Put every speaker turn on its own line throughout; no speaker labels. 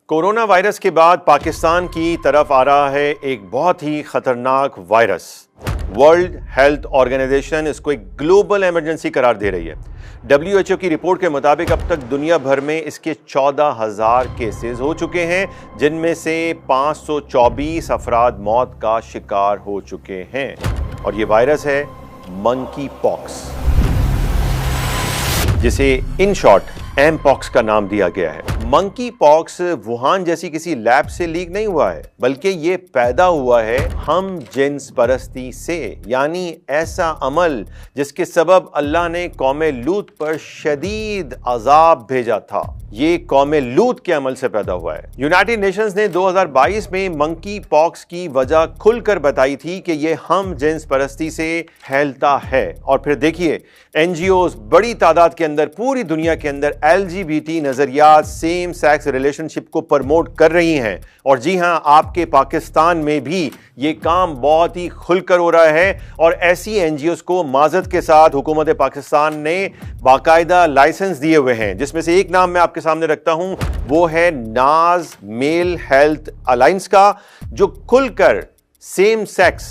Corona virus के बाद पाकिस्तान की तरफ आ रहा है एक बहुत ही खतरनाक वायरस। वर्ल्ड हेल्थ ऑर्गेनाइजेशन इसको एक ग्लोबल इमरजेंसी करार दे रही है। WHO की रिपोर्ट के मुताबिक अब तक दुनिया भर में इसके 14,000 केसेस हो चुके हैं, जिनमें से 524 अफराद मौत का शिकार हो चुके हैं। और ये वायरस है मंकी पॉक्स, जिसे इन शॉर्ट एम पॉक्स का नाम दिया गया है। मंकी पॉक्स वुहान जैसी किसी लैब से लीक नहीं हुआ है, बल्कि ये पैदा हुआ है हम जिन्स परस्ती से, यानी ऐसा अमल जिसके सबब अल्लाह ने कौम लूत पर शदीद अजाब भेजा था। ये कौम लूत के अमल से पैदा हुआ है। यूनाइटेड नेशंस ने 2022 में मंकी पॉक्स की वजह खुलकर बताई थी कि ये हम जिन्स परस्ती से फैलता है। और फिर देखिए, NGOs बड़ी तादाद के अंदर पूरी दुनिया के अंदर LGBT नजरियात, सेम सेक्स रिलेशनशिप को प्रमोट कर रही हैं। और जी हां, आपके पाकिस्तान में भी ये काम बहुत ही खुलकर हो रहा है। और ऐसी NGOs को माजरत के साथ हुकूमत पाकिस्तान ने बाकायदा लाइसेंस दिए हुए हैं, जिसमें से एक नाम मैं आपके सामने रखता हूं, वो है नाज मेल हेल्थ अलायंस का, जो खुलकर सेम सेक्स,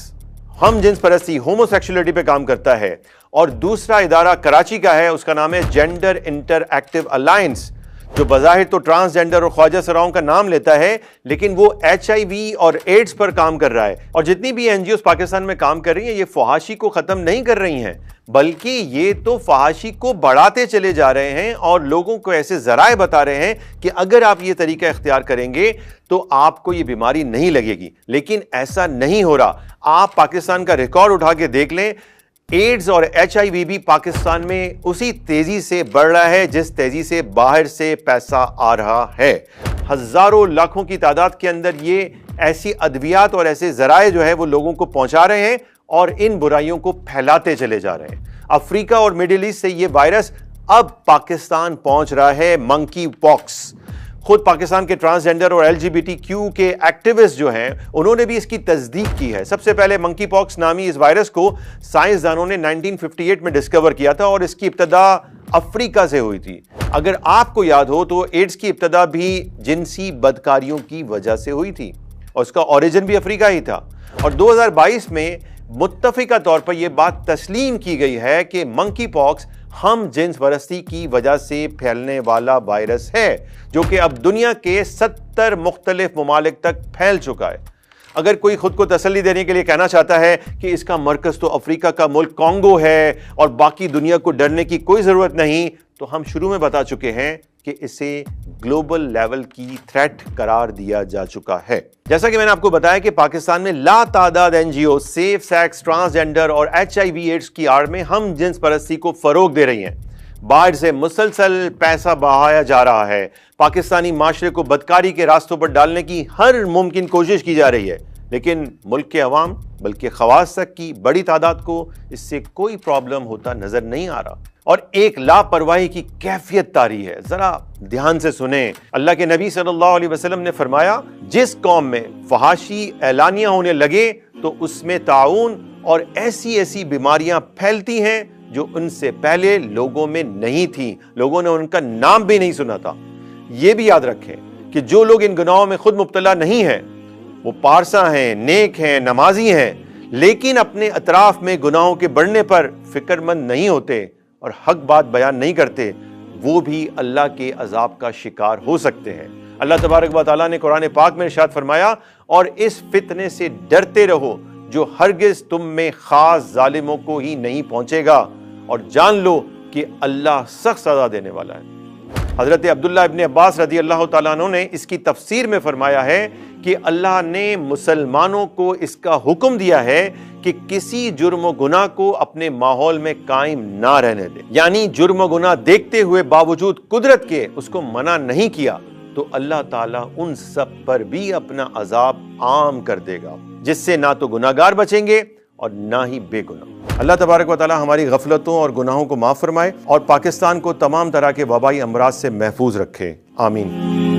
हम जिन्स परस्ती, होमोसेक्सुअलिटी पे काम करता है। और दूसरा इदारा कराची का है, उसका नाम है जेंडर इंटरएक्टिव अलायंस, जो बज़ाहिर तो ट्रांसजेंडर और ख्वाजा सराओं का नाम लेता है, लेकिन वो HIV और एड्स पर काम कर रहा है। और जितनी भी NGOs पाकिस्तान में काम कर रही हैं, ये फहाशी को खत्म नहीं कर रही हैं, बल्कि ये तो फहाशी को बढ़ाते चले जा रहे हैं और लोगों को ऐसे जराए बता रहे हैं कि अगर आप ये तरीका इख्तियार करेंगे तो आपको ये बीमारी नहीं लगेगी। लेकिन ऐसा नहीं हो रहा। आप पाकिस्तान का रिकॉर्ड उठा के देख लें, एड्स और HIV भी पाकिस्तान में उसी तेजी से बढ़ रहा है जिस तेजी से बाहर से पैसा आ रहा है। हजारों लाखों की तादाद के अंदर ये ऐसी अद्वियात और ऐसे जराए जो है वो लोगों को पहुंचा रहे हैं और इन बुराइयों को फैलाते चले जा रहे हैं। अफ्रीका और मिडिल ईस्ट से ये वायरस अब पाकिस्तान पहुंच रहा है, मंकी पॉक्स। खुद पाकिस्तान के ट्रांसजेंडर और LGBTQ के एक्टिविस्ट जो हैं, उन्होंने भी इसकी तस्दीक की है। सबसे पहले मंकी पॉक्स नामी इस वायरस को साइंसदानों ने 1958 में डिस्कवर किया था और इसकी इब्तदा अफ्रीका से हुई थी। अगर आपको याद हो तो एड्स की इब्तदा भी जिनसी बदकारियों की वजह से हुई थी और उसका ओरिजिन भी अफ्रीका ही था। और 2022 में मुत्तफिका तौर पर यह बात तस्लीम की गई है कि मंकी पॉक्स हम जिन्स परस्ती की वजह से फैलने वाला वायरस है, जो कि अब दुनिया के 70 मुख्तलिफ ममालिक तक फैल चुका है। अगर कोई खुद को तसल्ली देने के लिए कहना चाहता है कि इसका मरकज तो अफ्रीका का मुल्क कॉन्गो है और बाकी दुनिया को डरने की कोई जरूरत नहीं, तो हम शुरू में बता चुके हैं कि इसे ग्लोबल लेवल की थ्रेट करार दिया जा चुका है। जैसा कि मैंने आपको बताया कि पाकिस्तान में लातादाद NGO सेफ सेक्स, ट्रांसजेंडर और HIV एड्स की आड़ में हम जिन्स परस्ती को फरोग दे रही हैं। बाहर से मुसलसल पैसा बहाया जा रहा है। पाकिस्तानी माशरे को बदकारी के रास्तों पर डालने की हर मुमकिन कोशिश की जा रही है, लेकिन मुल्क के अवाम बल्कि खवास तक की बड़ी तादाद को इससे कोई प्रॉब्लम होता नजर नहीं आ रहा। और एक लापरवाही की कैफियत तारी है। जरा ध्यान से सुने। अल्लाह के नबी सल्लल्लाहु अलैहि वसल्लम ने फरमाया, जिस कौम में फहाशी ऐलानिया होने लगे तो उसमें ताउन और ऐसी ऐसी बीमारियां फैलती हैं जो उनसे पहले लोगों में नहीं थी, लोगों ने उनका नाम भी नहीं सुना था। यह भी याद रखें कि जो लोग इन गुनाहों में खुद मुब्तला नहीं हैं, वो पारसा हैं, नेक हैं, नमाजी हैं, लेकिन अपने अतराफ में गुनाहों के बढ़ने पर फिक्रमंद नहीं होते और हक बात बयान नहीं करते, वो भी अल्लाह के अजाब का शिकार हो सकते हैं। अल्लाह तबारक व तआला ने कुरान पाक में इरशाद फरमाया, और इस फितने से डरते रहो जो हरगिज तुम में खास जालिमों को ही नहीं पहुंचेगा, और जान लो कि अल्लाह सख्त सजा देने वाला है। हजरत अब्दुल्लाह इब्न अब्बास रदी अल्लाह तआला अन्हु ने इसकी तफसीर में फरमाया है कि अल्लाह ने मुसलमानों को इसका हुक्म दिया है कि किसी जुर्म व गुनाह को अपने माहौल में कायम ना रहने दे, यानी जुर्म व गुनाह देखते हुए बावजूद कुदरत के उसको मना नहीं किया तो अल्लाह ताला उन सब पर भी अपना अजाब आम कर देगा, जिससे ना तो गुनाहगार बचेंगे और ना ही बेगुनाह। अल्लाह तबारक व तआला हमारी गफलतों और गुनाहों को माफ फरमाए और पाकिस्तान को तमाम तरह के वबाई अमराज से महफूज रखे। आमीन।